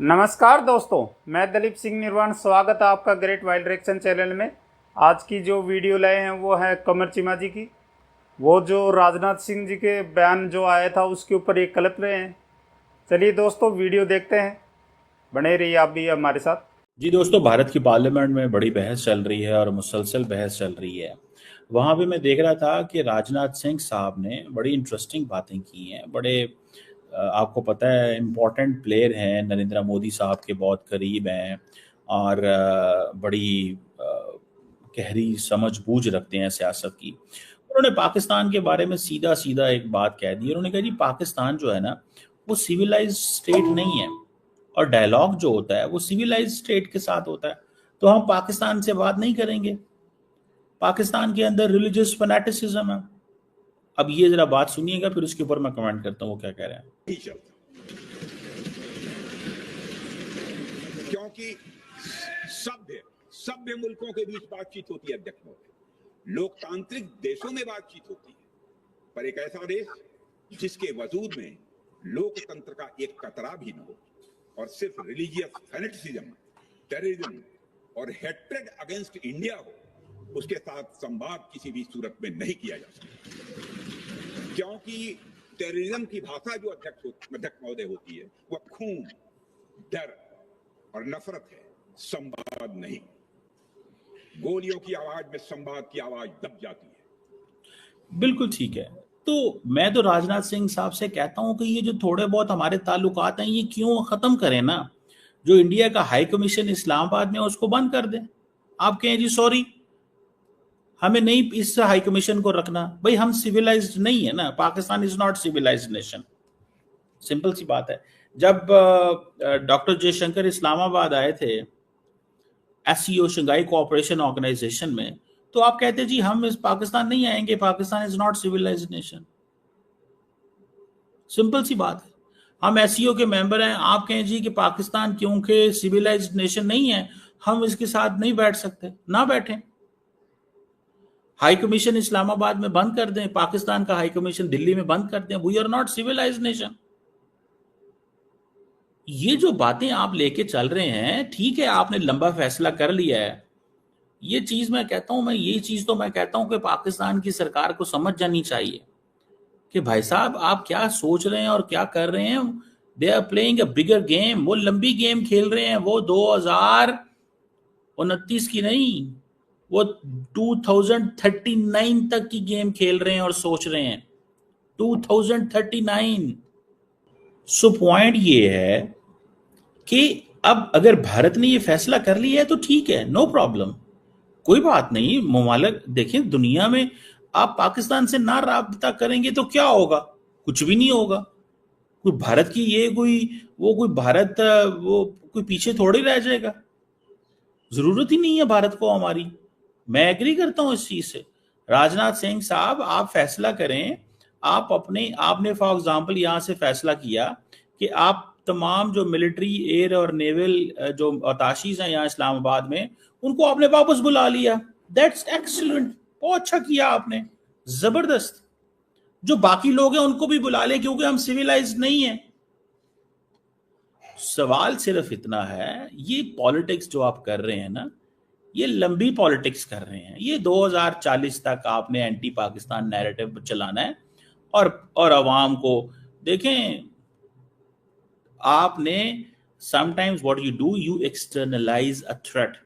नमस्कार दोस्तों, मैं दलीप सिंह निर्वाण। स्वागत है आपका ग्रेट वाइल्ड रिएक्शन चैनल में। आज की जो वीडियो लाए हैं वो है कमर चीमा जी की। वो जो राजनाथ सिंह जी के बयान जो आया था उसके ऊपर ये कलप रहे हैं। चलिए दोस्तों वीडियो देखते हैं, बने रहिए आप भी हमारे साथ। जी दोस्तों, भारत की पार्लियामेंट में बड़ी बहस चल रही है और मुसलसल बहस चल रही है। वहाँ भी मैं देख रहा था कि राजनाथ सिंह साहब ने बड़ी इंटरेस्टिंग बातें की हैं। बड़े आपको पता है इम्पोर्टेंट प्लेयर हैं, नरेंद्र मोदी साहब के बहुत करीब हैं और बड़ी गहरी समझ बूझ रखते हैं सियासत की। उन्होंने पाकिस्तान के बारे में सीधा सीधा एक बात कह दी। उन्होंने कहा जी पाकिस्तान जो है ना वो सिविलाइज्ड स्टेट नहीं है, और डायलॉग जो होता है वो सिविलाइज्ड स्टेट के साथ होता है। तो हम पाकिस्तान से बात नहीं करेंगे, पाकिस्तान के अंदर रिलीजियस फैनेटिसिज्म है। अब ये जरा बात सुनिएगा, फिर उसके ऊपर मैं कमेंट करता हूँ वो क्या कह रहे हैं। क्योंकि सभ्य सभ्य मुल्कों के बीच बातचीत होती है अध्यक्ष महोदय, लोकतांत्रिक देशों में बातचीत होती है, पर एक ऐसा देश जिसके वजूद में लोकतंत्र का एक कतरा भी न हो और सिर्फ रिलीजियस फैनेटिसिज्म, टेररिज्म और हेट्रेड अगेंस्ट इंडिया हो, उसके साथ संवाद किसी भी सूरत में नहीं किया जा सकता। क्योंकि टेररिज्म की भाषा जो अध्यक्ष महोदय होती है वह खून, डर और नफरत है, संवाद नहीं। गोलियों की आवाज में संवाद की आवाज दब जाती है। बिल्कुल ठीक है। तो मैं तो राजनाथ सिंह साहब से कहता हूं कि ये जो थोड़े बहुत हमारे ताल्लुकात हैं ये क्यों खत्म करें ना। जो इंडिया का हाई कमीशन इस्लामाबाद में उसको बंद कर दें। आप कहें जी सॉरी, हमें नहीं इस हाई कमीशन को रखना। भाई हम सिविलाइज्ड नहीं है ना, Pakistan is not civilised nation. Simple सी बात है। जब डॉक्टर जयशंकर इस्लामाबाद आए थे एससीओ शंघाई कोऑपरेशन ऑर्गेनाइजेशन में, तो आप कहते जी हम इस पाकिस्तान नहीं आएंगे, Pakistan is not civilised nation. Simple सी बात है। हम एससीओ के मेंबर हैं, आप कहें जी कि पाकिस्तान क्योंकि सिविलाइज्ड नेशन नहीं है हम इसके साथ नहीं बैठ सकते, ना बैठें। हाई कमीशन इस्लामाबाद में बंद कर दें, पाकिस्तान का हाई कमीशन दिल्ली में बंद कर दें। We are not civilised nation. ये जो बातें आप लेके चल रहे हैं, ठीक है आपने लंबा फैसला कर लिया है। ये चीज मैं कहता हूं, ये चीज तो मैं कहता हूं कि पाकिस्तान की सरकार को समझ जानी चाहिए कि भाई साहब आप क्या सोच रहे हैं और क्या कर रहे हैं। They are playing a bigger game. वो लंबी गेम खेल रहे हैं। वो 2029 की नहीं, वो 2039 तक की गेम खेल रहे हैं और सोच रहे हैं 2039। सो पॉइंट ये है कि अब अगर भारत ने ये फैसला कर लिया है तो ठीक है, नो प्रॉब्लम, कोई बात नहीं। ममालिक देखें दुनिया में, आप पाकिस्तान से ना राब्ता करेंगे तो क्या होगा? कुछ भी नहीं होगा। कोई भारत की ये कोई वो कोई भारत वो कोई पीछे थोड़ी रह जाएगा। जरूरत ही नहीं है भारत को हमारी। मैं एग्री करता हूं इस चीज से। राजनाथ सिंह साहब आप फैसला करें। आप अपने आपने फॉर एग्जांपल यहां से फैसला किया कि आप तमाम जो मिलिट्री एयर और नेवल जो अताशीज हैं यहाँ इस्लामाबाद में, उनको आपने वापस बुला लिया। दैट्स एक्सीलेंट, बहुत अच्छा किया आपने, जबरदस्त। जो बाकी लोग हैं उनको भी बुला लें क्योंकि हम सिविलाइज नहीं है। सवाल सिर्फ इतना है, ये पॉलिटिक्स जो आप कर रहे हैं ना, ये लंबी पॉलिटिक्स कर रहे हैं। ये 2040 तक आपने एंटी पाकिस्तान नैरेटिव चलाना है और अवाम को देखें। आपने sometimes what you do, you externalise a threat.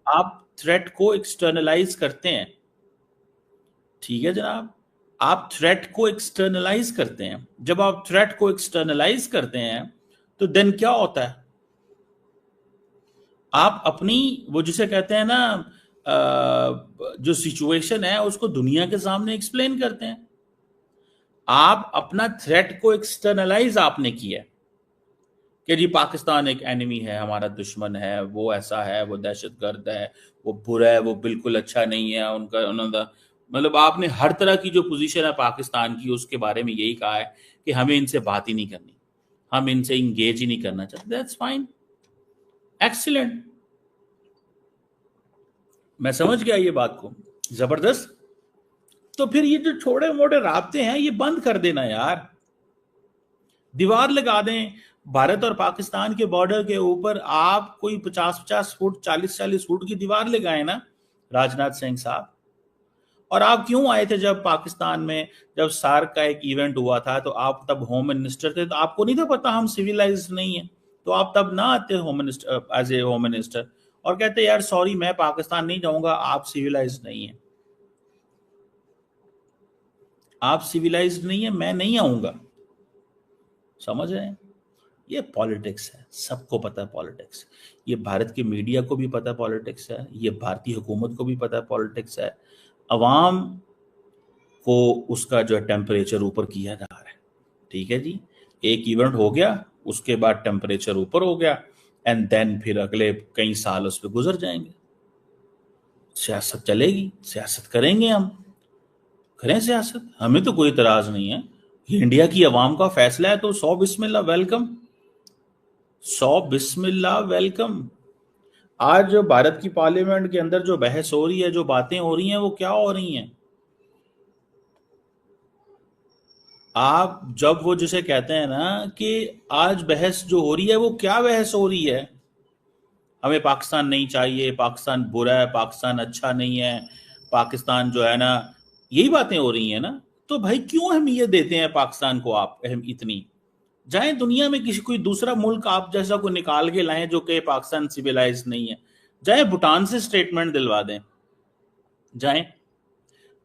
आप थ्रेट को एक्सटर्नलाइज करते हैं, ठीक है जनाब, आप थ्रेट को एक्सटर्नलाइज करते हैं। जब आप थ्रेट को एक्सटर्नलाइज करते हैं तो देन क्या होता है? आप अपनी वो जिसे कहते हैं ना जो सिचुएशन है उसको दुनिया के सामने एक्सप्लेन करते हैं। आप अपना थ्रेट को एक्सटर्नलाइज आपने किया कि जी पाकिस्तान एक एनिमी है, हमारा दुश्मन है, वो ऐसा है, वो दहशतगर्द है, वो बुरा है, वो बिल्कुल अच्छा नहीं है। उनका उन्होंने मतलब आपने हर तरह की जो पोजीशन है पाकिस्तान की उसके बारे में यही कहा है कि हमें इनसे बात ही नहीं करनी, हम इनसे इंगेज ही नहीं करना चाहते। दैट्स फाइन, एक्सीलेंट, मैं समझ गया ये बात को, जबरदस्त। तो फिर ये जो छोटे मोटे राब्ते हैं ये बंद कर देना यार, दीवार लगा दें। भारत और पाकिस्तान के बॉर्डर के ऊपर आप कोई 50-50 फुट 40-40 फुट की दीवार ले गए ना राजनाथ सिंह साहब। और आप क्यों आए थे जब पाकिस्तान में, जब सार्क का एक इवेंट हुआ था, तो आप तब होम मिनिस्टर थे, तो आपको नहीं था पता हम सिविलाइज नहीं है? तो आप तब ना आते home minister, as a home minister, और कहते यार सॉरी मैं पाकिस्तान नहीं जाऊंगा, आप सिविलाइज नहीं है, आप सिविलाइज नहीं है, मैं नहीं आऊंगा। समझ रहे हैं? ये पॉलिटिक्स है, सबको पता है पॉलिटिक्स। ये भारत के मीडिया को भी पता है पॉलिटिक्स है, ये भारतीय हुकूमत को भी पता है पॉलिटिक्स है। अवाम को उसका जो है टेम्परेचर ऊपर किया जा रहा है। ठीक है जी, एक इवेंट हो गया, उसके बाद टेम्परेचर ऊपर हो गया, एंड देन फिर अगले कई साल उस पर गुजर जाएंगे। सियासत चलेगी, सियासत करेंगे, हम करें सियासत, हमें तो कोई इतराज नहीं है। ये इंडिया की आवाम का फैसला है, तो 100 बिस्मिल्लाह वेलकम, 100 बिस्मिल्लाह वेलकम। आज जो भारत की पार्लियामेंट के अंदर जो बहस हो रही है, जो बातें हो रही हैं, वो क्या हो रही हैं? आप जब वो जिसे कहते हैं ना कि आज बहस जो हो रही है, वो क्या बहस हो रही है? हमें पाकिस्तान नहीं चाहिए, पाकिस्तान बुरा है, पाकिस्तान अच्छा नहीं है, पाकिस्तान जो है ना, यही बातें हो रही हैं ना। तो भाई क्यों अहमियत देते हैं पाकिस्तान को आप अहम इतनी? जाए दुनिया में किसी कोई दूसरा मुल्क आप जैसा को निकाल के लाएं जो कि पाकिस्तान सिविलाइज नहीं है। जाए भूटान से स्टेटमेंट दिलवा दें, जाए,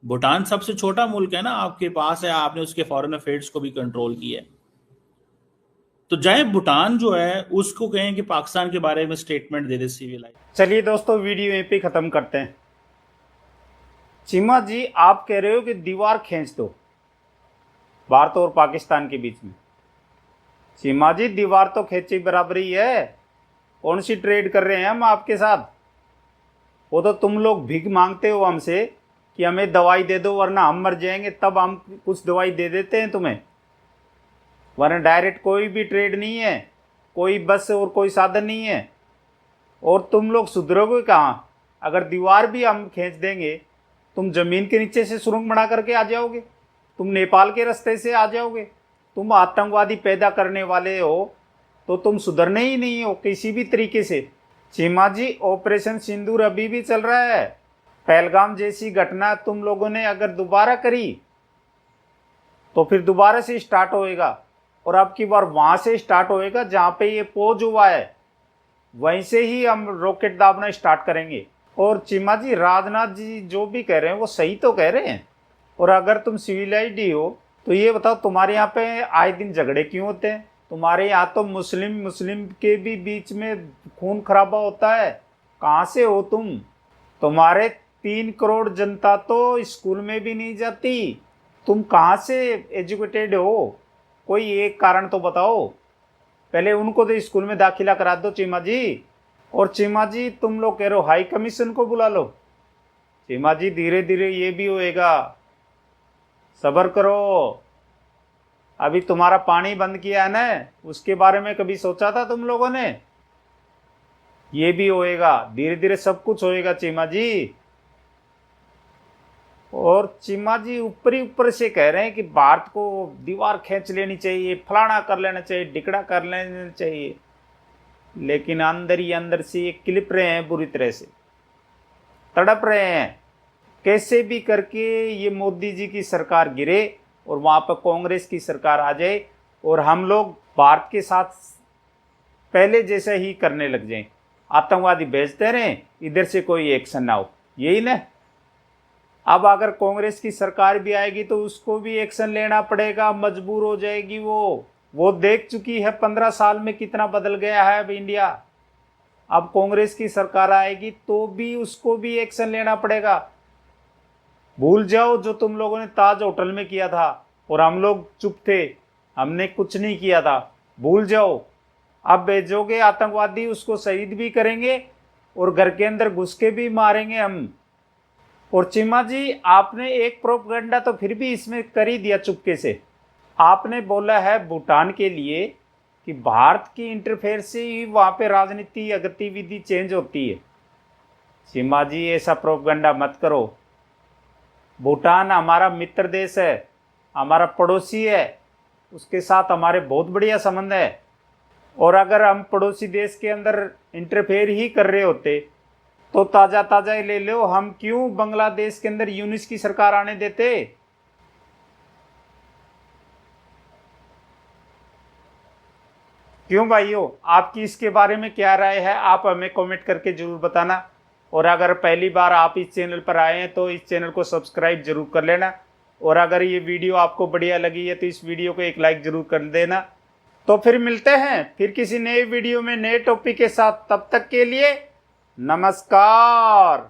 भूटान सबसे छोटा मुल्क है ना आपके पास है, आपने उसके फॉरेन अफेयर्स को भी कंट्रोल किया है। तो जाए भूटान जो है उसको कहें कि पाकिस्तान के बारे में स्टेटमेंट दे दे सिविलाइज। चलिए दोस्तों, वीडियो यहीं पे ख़त्म करते हैं। चीमा जी, आप कह रहे हो कि दीवार खींच दो भारत और पाकिस्तान के बीच में। चीमा जी, दीवार तो खींची बराबर ही है। कौन सी ट्रेड कर रहे हैं हम आपके साथ? वो तो तुम लोग भीख मांगते हो हमसे कि हमें दवाई दे दो वरना हम मर जाएंगे, तब हम कुछ दवाई दे देते हैं तुम्हें, वरना डायरेक्ट कोई भी ट्रेड नहीं है, कोई बस और कोई साधन नहीं है। और तुम लोग सुधरोगे कहाँ? अगर दीवार भी हम खींच देंगे, तुम ज़मीन के नीचे से सुरंग बना करके आ जाओगे, तुम नेपाल के रास्ते से आ जाओगे, तुम आतंकवादी पैदा करने वाले हो, तो तुम सुधरने ही नहीं हो किसी भी तरीके से। चीमा जी, ऑपरेशन सिंदूर अभी भी चल रहा है। पहलगाम जैसी घटना तुम लोगों ने अगर दोबारा करी तो फिर दोबारा से स्टार्ट होएगा, और अब की बार वहाँ से स्टार्ट होएगा जहाँ पे ये पोज हुआ है, वहीं से ही हम रॉकेट दाबना स्टार्ट करेंगे। और चीमा जी, राजनाथ जी जो भी कह रहे हैं वो सही तो कह रहे हैं। और अगर तुम सिविलाइज्ड ही हो तो ये बताओ, तुम्हारे यहाँ पे आए दिन झगड़े क्यों होते हैं? तुम्हारे यहाँ तो मुस्लिम के भी बीच में खून खराबा होता है। कहाँ से हो तुम? तुम्हारे 3 करोड़ जनता तो स्कूल में भी नहीं जाती। तुम कहाँ से एजुकेटेड हो? कोई एक कारण तो बताओ। पहले उनको तो स्कूल में दाखिला करा दो चीमा जी। और चीमा जी, तुम लोग कह रहे हो हाई कमीशन को बुला लो। चीमा जी, धीरे धीरे ये भी होएगा, सब्र करो। अभी तुम्हारा पानी बंद किया है ना, उसके बारे में कभी सोचा था तुम लोगों ने? ये भी होएगा, धीरे धीरे सब कुछ होएगा चीमा जी। और चीमा जी ऊपर से कह रहे हैं कि भारत को दीवार खींच लेनी चाहिए, फलाना कर लेना चाहिए, डिकड़ा कर लेना चाहिए, लेकिन अंदर ही अंदर से ये क्लिप रहे हैं, बुरी तरह से तड़प रहे हैं। कैसे भी करके ये मोदी जी की सरकार गिरे और वहाँ पर कांग्रेस की सरकार आ जाए और हम लोग भारत के साथ पहले जैसा ही करने लग जाएं, आतंकवादी भेजते रहें, इधर से कोई एक्शन ना हो, यही ना। अब अगर कांग्रेस की सरकार भी आएगी तो उसको भी एक्शन लेना पड़ेगा, मजबूर हो जाएगी वो देख चुकी है 15 साल में कितना बदल गया है अब इंडिया। अब कांग्रेस की सरकार आएगी तो भी उसको भी एक्शन लेना पड़ेगा। भूल जाओ जो तुम लोगों ने ताज होटल में किया था और हम लोग चुप थे, हमने कुछ नहीं किया था, भूल जाओ। अब भेजोगे आतंकवादी, उसको शहीद भी करेंगे और घर के अंदर घुस के भी मारेंगे हम। और चीमा जी, आपने एक प्रोपेगेंडा तो फिर भी इसमें कर ही दिया चुपके से। आपने बोला है भूटान के लिए कि भारत की इंटरफेयर से ही वहाँ पे राजनीति या गतिविधि चेंज होती है। चीमा जी, ऐसा प्रोपेगेंडा मत करो। भूटान हमारा मित्र देश है, हमारा पड़ोसी है, उसके साथ हमारे बहुत बढ़िया संबंध है। और अगर हम पड़ोसी देश के अंदर इंटरफेयर ही कर रहे होते तो ताज़ा ताज़ा ही ले लो, हम क्यों बांग्लादेश के अंदर यूनिस की सरकार आने देते। क्यों भाइयों, आपकी इसके बारे में क्या राय है, आप हमें कमेंट करके जरूर बताना। और अगर पहली बार आप इस चैनल पर आए हैं तो इस चैनल को सब्सक्राइब जरूर कर लेना। और अगर ये वीडियो आपको बढ़िया लगी है तो इस वीडियो को एक लाइक जरूर कर देना। तो फिर मिलते हैं फिर किसी नए वीडियो में नए टॉपिक के साथ, तब तक के लिए नमस्कार।